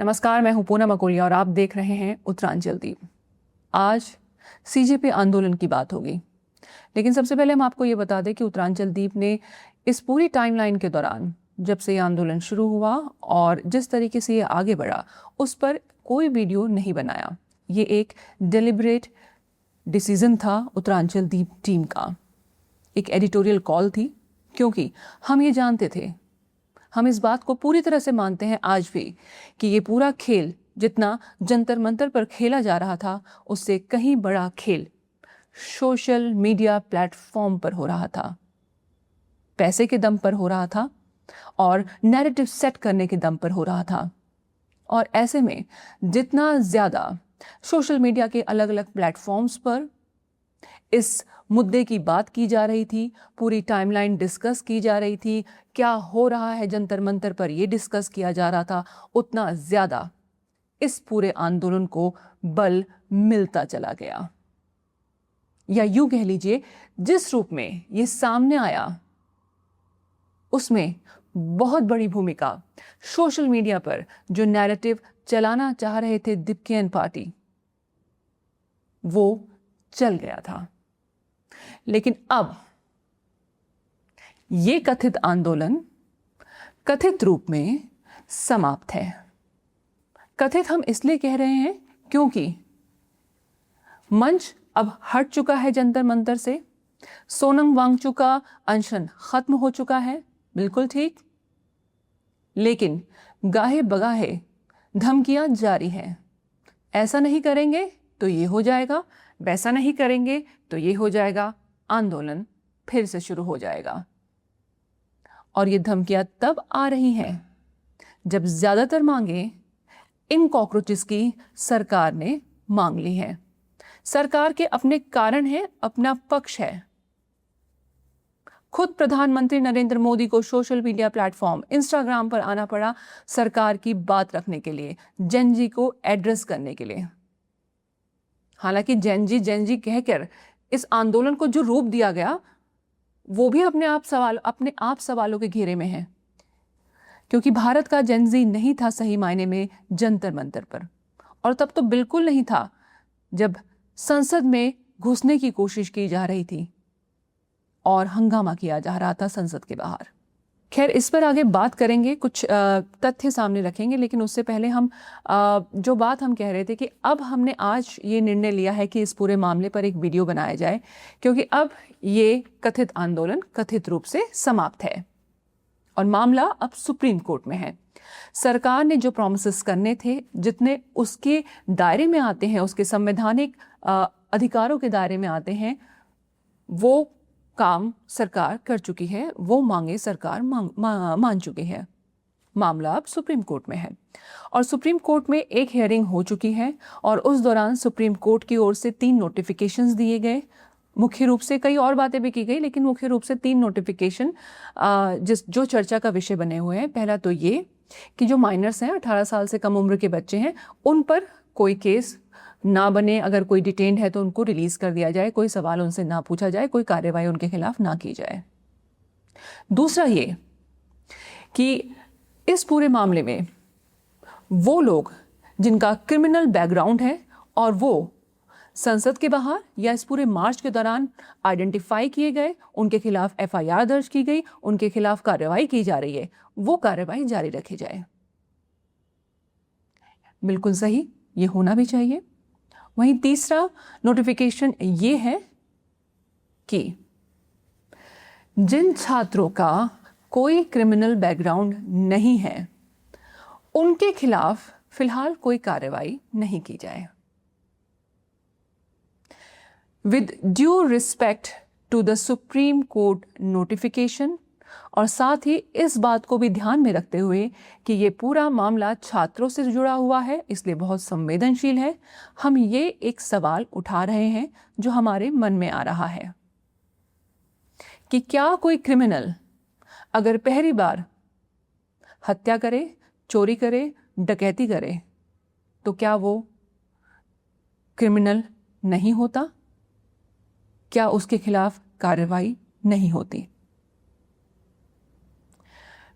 नमस्कार, मैं हूं पूनम अकोलिया और आप देख रहे हैं उत्तरांचल दीप। आज सीजेपी आंदोलन की बात होगी, लेकिन सबसे पहले हम आपको ये बता दें कि उत्तरांचल दीप ने इस पूरी टाइमलाइन के दौरान, जब से ये आंदोलन शुरू हुआ और जिस तरीके से ये आगे बढ़ा, उस पर कोई वीडियो नहीं बनाया। ये एक डेलिब्रेट डिसीजन था उत्तरांचल दीप टीम का, एक एडिटोरियल कॉल थी, क्योंकि हम ये जानते थे, हम इस बात को पूरी तरह से मानते हैं आज भी कि ये पूरा खेल जितना जंतर मंतर पर खेला जा रहा था, उससे कहीं बड़ा खेल सोशल मीडिया प्लेटफॉर्म पर हो रहा था, पैसे के दम पर हो रहा था और नैरेटिव सेट करने के दम पर हो रहा था। और ऐसे में जितना ज़्यादा सोशल मीडिया के अलग अलग प्लेटफॉर्म्स पर इस मुद्दे की बात की जा रही थी, पूरी टाइमलाइन डिस्कस की जा रही थी, क्या हो रहा है जंतर मंतर पर यह डिस्कस किया जा रहा था, उतना ज़्यादा इस पूरे आंदोलन को बल मिलता चला गया। या यूं कह लीजिए, जिस रूप में ये सामने आया उसमें बहुत बड़ी भूमिका सोशल मीडिया पर जो नैरेटिव चलाना चाह रहे थे दीप्ति एंड पार्टी, वो चल गया था। लेकिन अब ये कथित आंदोलन कथित रूप में समाप्त है। कथित हम इसलिए कह रहे हैं क्योंकि मंच अब हट चुका है जंतर मंतर से, सोनम वांगचुक का अनशन खत्म हो चुका है, बिल्कुल ठीक, लेकिन गाहे बगाहे धमकियां जारी हैं। ऐसा नहीं करेंगे तो ये हो जाएगा, वैसा नहीं करेंगे तो ये हो जाएगा, आंदोलन फिर से शुरू हो जाएगा। और ये धमकियां तब आ रही हैं जब ज्यादातर मांगे इन कॉकरोचेस की सरकार ने मांग ली है। सरकार के अपने कारण हैं, अपना पक्ष है। खुद प्रधानमंत्री नरेंद्र मोदी को सोशल मीडिया प्लेटफॉर्म इंस्टाग्राम पर आना पड़ा सरकार की बात रखने के लिए, जेन जी को एड्रेस करने के लिए। हालांकि जेन जी कहकर इस आंदोलन को जो रूप दिया गया, वो भी अपने आप सवालों के घेरे में है, क्योंकि भारत का जेन जी नहीं था सही मायने में जंतर मंतर पर, और तब तो बिल्कुल नहीं था जब संसद में घुसने की कोशिश की जा रही थी और हंगामा किया जा रहा था संसद के बाहर। खैर, इस पर आगे बात करेंगे, कुछ तथ्य सामने रखेंगे, लेकिन उससे पहले हम जो बात हम कह रहे थे कि अब हमने आज ये निर्णय लिया है कि इस पूरे मामले पर एक वीडियो बनाया जाए, क्योंकि अब ये कथित आंदोलन कथित रूप से समाप्त है और मामला अब सुप्रीम कोर्ट में है। सरकार ने जो प्रॉमिसेस करने थे, जितने उसके दायरे में आते हैं, उसके संवैधानिक अधिकारों के दायरे में आते हैं, वो काम सरकार कर चुकी है, वो मांगे सरकार मान चुकी है। मामला अब सुप्रीम कोर्ट में है और सुप्रीम कोर्ट में एक हियरिंग हो चुकी है और उस दौरान सुप्रीम कोर्ट की ओर से 3 नोटिफिकेशंस दिए गए। मुख्य रूप से कई और बातें भी की गई, लेकिन मुख्य रूप से 3 नोटिफिकेशन जो चर्चा का विषय बने हुए हैं। पहला तो ये कि जो माइनर्स हैं, 18 साल से कम उम्र के बच्चे हैं, उन पर कोई केस ना बने, अगर कोई डिटेन्ड है तो उनको रिलीज कर दिया जाए, कोई सवाल उनसे ना पूछा जाए, कोई कार्रवाई उनके खिलाफ ना की जाए। दूसरा ये कि इस पूरे मामले में वो लोग जिनका क्रिमिनल बैकग्राउंड है और वो संसद के बाहर या इस पूरे मार्च के दौरान आइडेंटिफाई किए गए, उनके खिलाफ FIR दर्ज की गई, उनके खिलाफ कार्रवाई की जा रही है, वो कार्रवाई जारी रखी जाए। बिल्कुल सही, ये होना भी चाहिए। वहीं तीसरा नोटिफिकेशन ये है कि जिन छात्रों का कोई क्रिमिनल बैकग्राउंड नहीं है, उनके खिलाफ फिलहाल कोई कार्रवाई नहीं की जाए। With due respect to the Supreme Court notification, और साथ ही इस बात को भी ध्यान में रखते हुए कि ये पूरा मामला छात्रों से जुड़ा हुआ है, इसलिए बहुत संवेदनशील है, हम ये एक सवाल उठा रहे हैं जो हमारे मन में आ रहा है कि क्या कोई क्रिमिनल अगर पहली बार हत्या करे, चोरी करे, डकैती करे, तो क्या वो क्रिमिनल नहीं होता? क्या उसके खिलाफ कार्रवाई नहीं होती?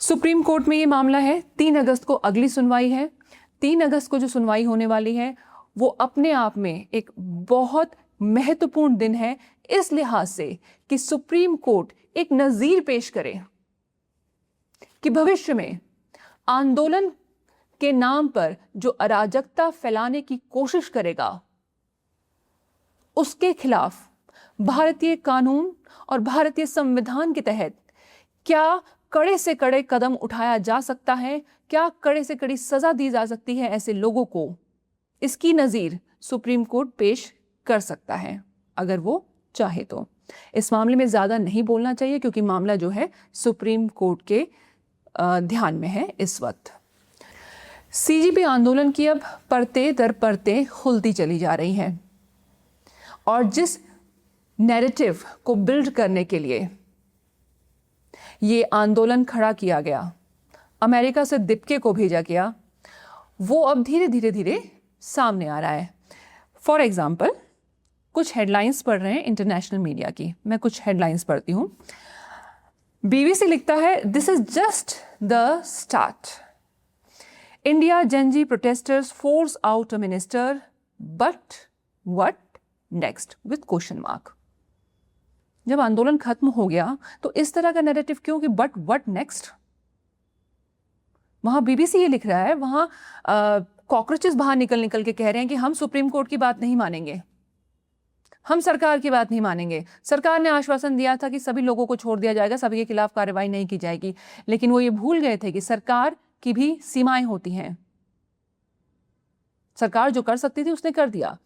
सुप्रीम कोर्ट में ये मामला है। 3 अगस्त को अगली सुनवाई है। 3 अगस्त को जो सुनवाई होने वाली है वो अपने आप में एक बहुत महत्वपूर्ण दिन है, इस लिहाज से कि सुप्रीम कोर्ट एक नजीर पेश करे कि भविष्य में आंदोलन के नाम पर जो अराजकता फैलाने की कोशिश करेगा उसके खिलाफ भारतीय कानून और भारतीय संविधान के तहत क्या कड़े से कड़े कदम उठाया जा सकता है, क्या कड़े से कड़ी सजा दी जा सकती है ऐसे लोगों को, इसकी नजीर सुप्रीम कोर्ट पेश कर सकता है अगर वो चाहे तो। इस मामले में ज्यादा नहीं बोलना चाहिए क्योंकि मामला जो है सुप्रीम कोर्ट के ध्यान में है इस वक्त। सीजेपी आंदोलन की अब परते दर परते खुलती चली जा रही है और जिस नैरेटिव को बिल्ड करने के लिए ये आंदोलन खड़ा किया गया, अमेरिका से दिपके को भेजा गया, वो अब धीरे धीरे सामने आ रहा है। फॉर एग्जाम्पल कुछ हेडलाइंस पढ़ रहे हैं इंटरनेशनल मीडिया की, मैं कुछ हेडलाइंस पढ़ती हूँ। बीबीसी लिखता है, this is just the start, India Gen Z protesters force out a minister but what next with question mark. जब आंदोलन खत्म हो गया तो इस तरह का नैरेटिव क्यों कि बट व्हाट नेक्स्ट। वहां बीबीसी ये लिख रहा है, वहां कॉकरोचेस बाहर निकल के कह रहे हैं कि हम सुप्रीम कोर्ट की बात नहीं मानेंगे, हम सरकार की बात नहीं मानेंगे। सरकार ने आश्वासन दिया था कि सभी लोगों को छोड़ दिया जाएगा, सभी के खिलाफ कार्रवाई नहीं की जाएगी, लेकिन वो ये भूल गए थे कि सरकार की भी सीमाएं होती हैं। सरकार जो कर सकती थी उसने कर दिया,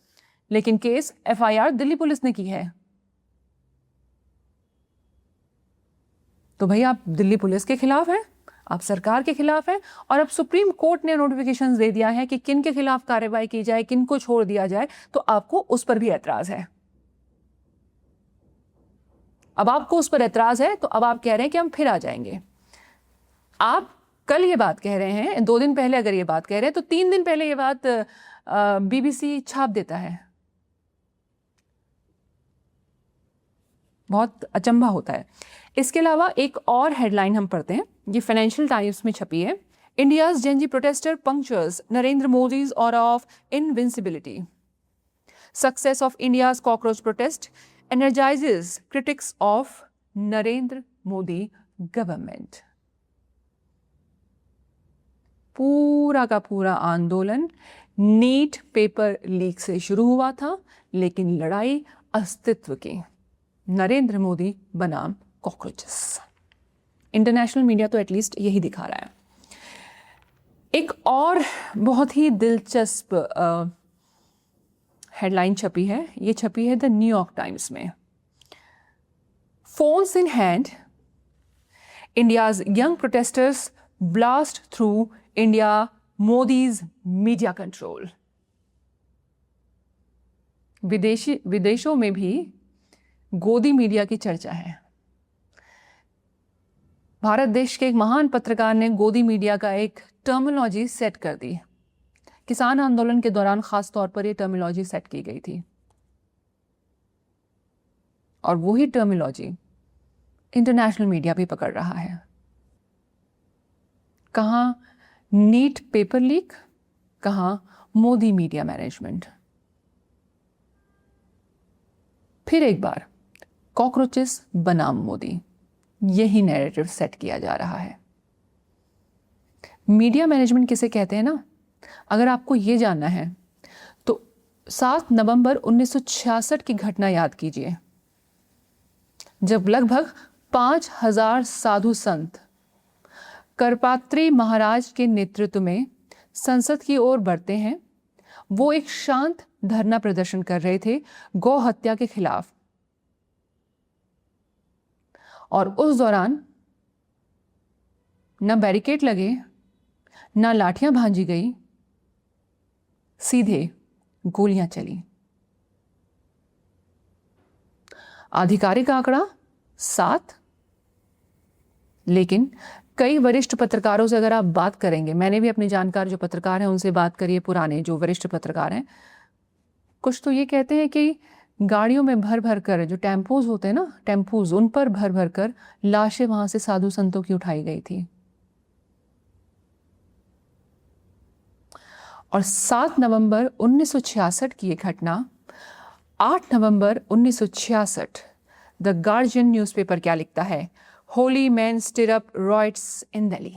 लेकिन केस एफआईआर दिल्ली पुलिस ने की है। तो भाई आप दिल्ली पुलिस के खिलाफ हैं, आप सरकार के खिलाफ हैं, और अब सुप्रीम कोर्ट ने नोटिफिकेशन दे दिया है कि किन के खिलाफ कार्रवाई की जाए, किन को छोड़ दिया जाए, तो आपको उस पर भी ऐतराज है। अब आपको उस पर ऐतराज है तो अब आप कह रहे हैं कि हम फिर आ जाएंगे। आप कल ये बात कह रहे हैं, 2 दिन पहले अगर ये बात कह रहे हैं तो 3 दिन पहले ये बात बीबीसी छाप देता है। बहुत अचंभा होता है। इसके अलावा एक और हेडलाइन हम पढ़ते हैं, ये फाइनेंशियल टाइम्स में छपी है। India's Gen Z protester punctures Narendra Modi's aura of invincibility, success of India's cockroach protest energises critics of Narendra Modi government. पूरा का पूरा आंदोलन नीट पेपर लीक से शुरू हुआ था, लेकिन लड़ाई अस्तित्व की, नरेंद्र मोदी बनाम कॉकरोचेस। इंटरनेशनल मीडिया तो एटलीस्ट यही दिखा रहा है। एक और बहुत ही दिलचस्प हेडलाइन छपी है, ये छपी है द न्यूयॉर्क टाइम्स में। Phones in hand, India's young protesters blast through India Modi's media control. विदेशों में भी गोदी मीडिया की चर्चा है। भारत देश के एक महान पत्रकार ने गोदी मीडिया का एक टर्मिनोलॉजी सेट कर दी। किसान आंदोलन के दौरान खास तौर पर यह टर्मिनोलॉजी सेट की गई थी, और वही टर्मिनोलॉजी इंटरनेशनल मीडिया भी पकड़ रहा है। कहां नीट पेपर लीक, कहां मोदी मीडिया मैनेजमेंट। फिर एक बार कॉकरोचेस बनाम मोदी, यही नैरेटिव सेट किया जा रहा है। मीडिया मैनेजमेंट किसे कहते हैं ना, अगर आपको ये जानना है तो 7 नवंबर 1966 की घटना याद कीजिए, जब लगभग 5000 साधु संत करपात्री महाराज के नेतृत्व में संसद की ओर बढ़ते हैं। वो एक शांत धरना प्रदर्शन कर रहे थे गौ हत्या के खिलाफ, और उस दौरान न बैरिकेड लगे, न लाठियां भांजी गई, सीधे गोलियां चली। आधिकारिक आंकड़ा 7, लेकिन कई वरिष्ठ पत्रकारों से अगर आप बात करेंगे, मैंने भी अपने जानकार जो पत्रकार हैं उनसे बात करिए, पुराने जो वरिष्ठ पत्रकार हैं, कुछ तो ये कहते हैं कि गाड़ियों में भर भर कर, जो टेम्पोज होते हैं ना, टेम्पोज, उन पर भर भर कर लाशें वहां से साधु संतों की उठाई गई थी। और 7 नवंबर 1966 की ये घटना, 8 नवंबर 1966 द गार्जियन न्यूज़पेपर क्या लिखता है? Holy man stir up riots in Delhi.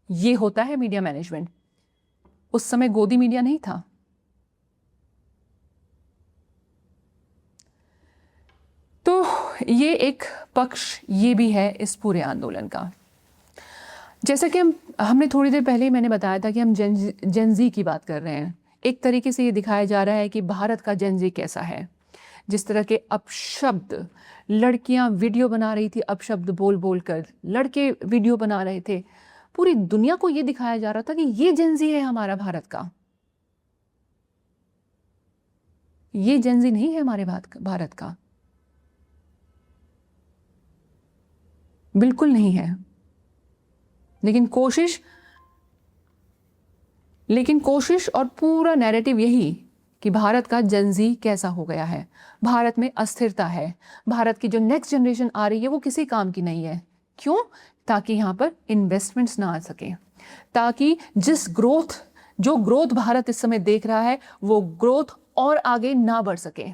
ये होता है मीडिया मैनेजमेंट। उस समय गोदी मीडिया नहीं था। तो ये एक पक्ष ये भी है इस पूरे आंदोलन का। जैसा कि हमने थोड़ी देर पहले मैंने बताया था कि हम जेनजी की बात कर रहे हैं। एक तरीके से ये दिखाया जा रहा है कि भारत का जेनजी कैसा है। जिस तरह के अपशब्द, लड़कियां वीडियो बना रही थी अपशब्द बोल बोल कर, लड़के वीडियो बना रहे थे, पूरी दुनिया को ये दिखाया जा रहा था कि ये जेनजी है हमारा भारत का। ये जेनजी नहीं है हमारे भारत का, बिल्कुल नहीं है। लेकिन कोशिश और पूरा नैरेटिव यही कि भारत का जेनजी कैसा हो गया है, भारत में अस्थिरता है, भारत की जो नेक्स्ट जनरेशन आ रही है वो किसी काम की नहीं है। क्यों? ताकि यहाँ पर इन्वेस्टमेंट्स ना आ सके, ताकि जो ग्रोथ भारत इस समय देख रहा है वो ग्रोथ और आगे ना बढ़ सके।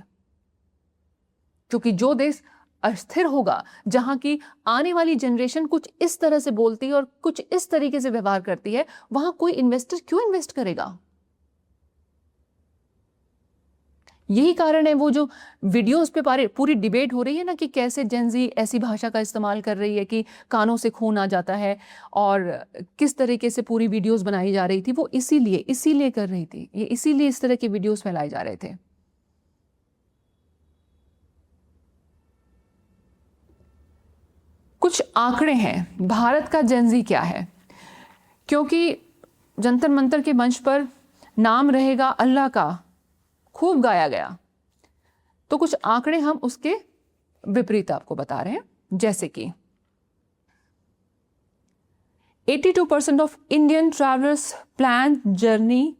क्योंकि जो देश अस्थिर होगा, जहां की आने वाली जनरेशन कुछ इस तरह से बोलती है और कुछ इस तरीके से व्यवहार करती है, वहां कोई इन्वेस्टर क्यों इन्वेस्ट करेगा? यही कारण है वो जो वीडियोस पे पूरी डिबेट हो रही है ना कि कैसे जेनजी ऐसी भाषा का इस्तेमाल कर रही है कि कानों से खून आ जाता है, और किस तरीके से पूरी वीडियोस बनाई जा रही थी। वो इसीलिए कर रही थी, ये इसीलिए इस तरह के वीडियोस फैलाए जा रहे थे। कुछ आंकड़े हैं भारत का जेनजी क्या है, क्योंकि जंतर मंतर के मंच पर नाम रहेगा अल्लाह का खूब गाया गया, तो कुछ आंकड़े हम उसके विपरीत आपको बता रहे हैं। जैसे कि 82% of Indian travellers plan journey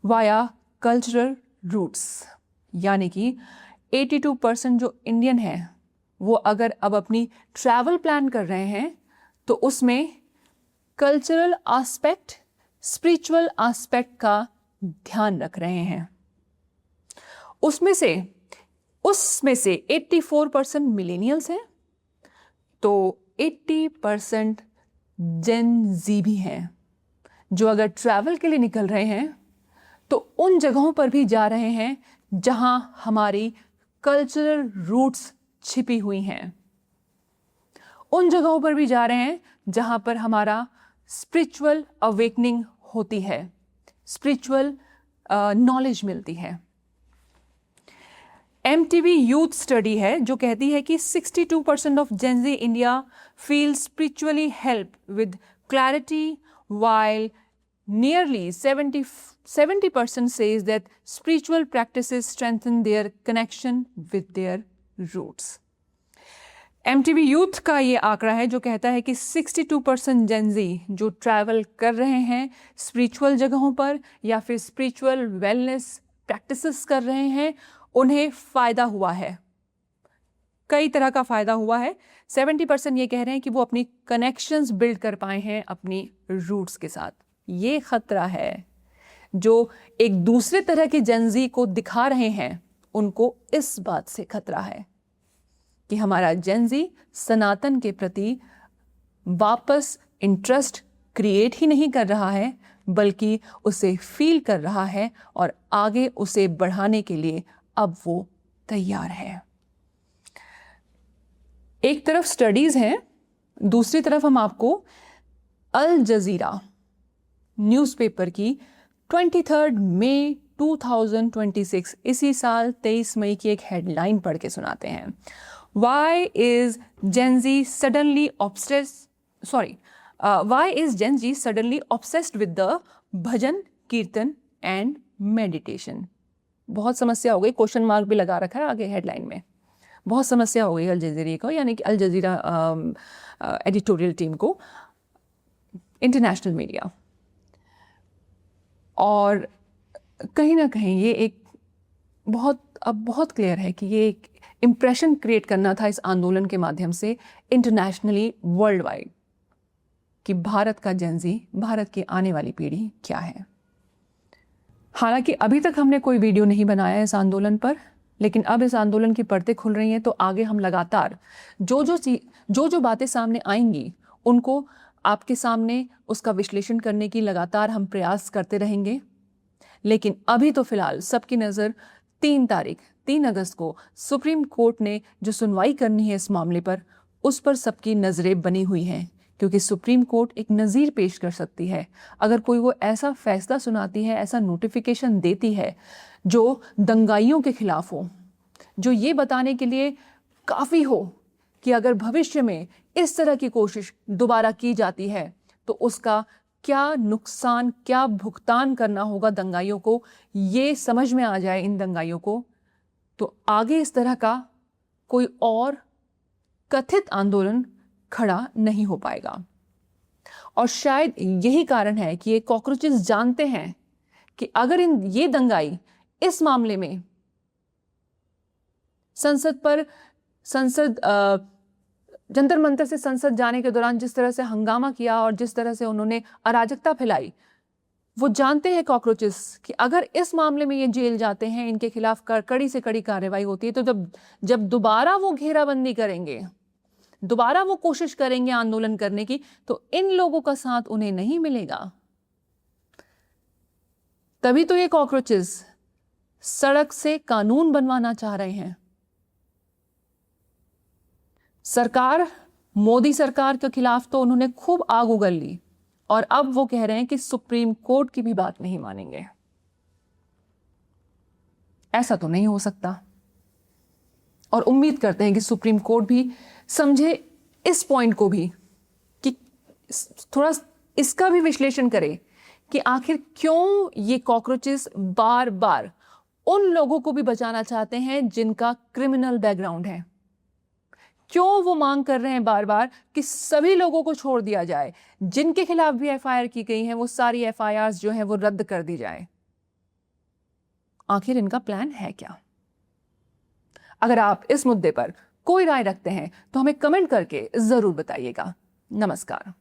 via cultural routes, यानी कि 82% जो इंडियन है वो अगर अब अपनी ट्रैवल प्लान कर रहे हैं तो उसमें कल्चरल एस्पेक्ट, स्पिरिचुअल एस्पेक्ट का ध्यान रख रहे हैं। उसमें से 84% मिलेनियल्स हैं, तो 80% जेन जी भी हैं, जो अगर ट्रैवल के लिए निकल रहे हैं तो उन जगहों पर भी जा रहे हैं जहां हमारी कल्चरल रूट्स छिपी हुई हैं, उन जगहों पर भी जा रहे हैं जहां पर हमारा स्पिरिचुअल अवेकनिंग होती है, स्पिरिचुअल नॉलेज मिलती है। MTV यूथ स्टडी है जो कहती है कि 62% of Gen Z India feel spiritually help with clarity, while nearly 70% says that spiritual practices strengthen their connection with their roots. MTV youth का ये आंकड़ा है जो कहता है कि 62% Gen Z जो ट्रैवल कर रहे हैं स्पिरिचुअल जगहों पर या फिर स्पिरिचुअल वेलनेस प्रैक्टिसेस कर रहे हैं, उन्हें फ़ायदा हुआ है, कई तरह का फ़ायदा हुआ है। 70% ये कह रहे हैं कि वो अपनी कनेक्शंस बिल्ड कर पाए हैं अपनी रूट्स के साथ। ये ख़तरा है जो एक दूसरे तरह के जेनजी को दिखा रहे हैं, उनको इस बात से खतरा है कि हमारा जेनजी सनातन के प्रति वापस इंटरेस्ट क्रिएट ही नहीं कर रहा है, बल्कि उसे फील कर रहा है और आगे उसे बढ़ाने के लिए अब वो तैयार है। एक तरफ स्टडीज हैं, दूसरी तरफ हम आपको अल जजीरा न्यूज़पेपर की 23 मई 2026 इसी साल 23 मई की एक हेडलाइन पढ़ के सुनाते हैं। Why is Gen Z suddenly obsessed with the भजन, कीर्तन एंड मेडिटेशन? बहुत समस्या हो गई, क्वेश्चन मार्क भी लगा रखा है आगे हेडलाइन में। बहुत समस्या हो गई अल जजीरा को, यानी कि अल जजीरा एडिटोरियल टीम को, इंटरनेशनल मीडिया। और कहीं ना कहीं ये एक बहुत क्लियर है कि ये एक इम्प्रेशन क्रिएट करना था इस आंदोलन के माध्यम से इंटरनेशनली, वर्ल्ड वाइड, कि भारत का जेनजी, भारत की आने वाली पीढ़ी क्या है। हालांकि अभी तक हमने कोई वीडियो नहीं बनाया है इस आंदोलन पर, लेकिन अब इस आंदोलन की परतें खुल रही हैं, तो आगे हम लगातार जो बातें सामने आएंगी उनको आपके सामने उसका विश्लेषण करने की लगातार हम प्रयास करते रहेंगे। लेकिन अभी तो फिलहाल सबकी नज़र 3 अगस्त को सुप्रीम कोर्ट ने जो सुनवाई करनी है इस मामले पर, उस पर सबकी नज़रें बनी हुई हैं, क्योंकि सुप्रीम कोर्ट एक नज़ीर पेश कर सकती है। अगर कोई वो ऐसा फैसला सुनाती है, ऐसा नोटिफिकेशन देती है जो दंगाइयों के खिलाफ हो, जो ये बताने के लिए काफ़ी हो कि अगर भविष्य में इस तरह की कोशिश दोबारा की जाती है तो उसका क्या नुकसान, क्या भुगतान करना होगा दंगाइयों को, ये समझ में आ जाए इन दंगाइयों को, तो आगे इस तरह का कोई और कथित आंदोलन खड़ा नहीं हो पाएगा। और शायद यही कारण है कि ये कॉकरोचेस जानते हैं कि अगर ये दंगाई इस मामले में जंतर मंतर से संसद जाने के दौरान जिस तरह से हंगामा किया और जिस तरह से उन्होंने अराजकता फैलाई, वो जानते हैं कॉकरोचेस कि अगर इस मामले में ये जेल जाते हैं, इनके खिलाफ कड़ी से कड़ी कार्रवाई होती है, तो जब दोबारा वो घेराबंदी करेंगे, दोबारा वो कोशिश करेंगे आंदोलन करने की, तो इन लोगों का साथ उन्हें नहीं मिलेगा। तभी तो ये कॉकरोचेस सड़क से कानून बनवाना चाह रहे हैं। सरकार, मोदी सरकार के खिलाफ तो उन्होंने खूब आग उगल ली, और अब वो कह रहे हैं कि सुप्रीम कोर्ट की भी बात नहीं मानेंगे। ऐसा तो नहीं हो सकता, और उम्मीद करते हैं कि सुप्रीम कोर्ट भी समझे इस पॉइंट को भी, कि थोड़ा इसका भी विश्लेषण करे कि आखिर क्यों ये कॉकरोचेस बार बार उन लोगों को भी बचाना चाहते हैं जिनका क्रिमिनल बैकग्राउंड है। क्यों वो मांग कर रहे हैं बार बार कि सभी लोगों को छोड़ दिया जाए, जिनके खिलाफ भी एफआईआर की गई है वो सारी एफआईआर जो है वो रद्द कर दी जाए। आखिर इनका प्लान है क्या? अगर आप इस मुद्दे पर कोई राय रखते हैं तो हमें कमेंट करके जरूर बताइएगा। नमस्कार।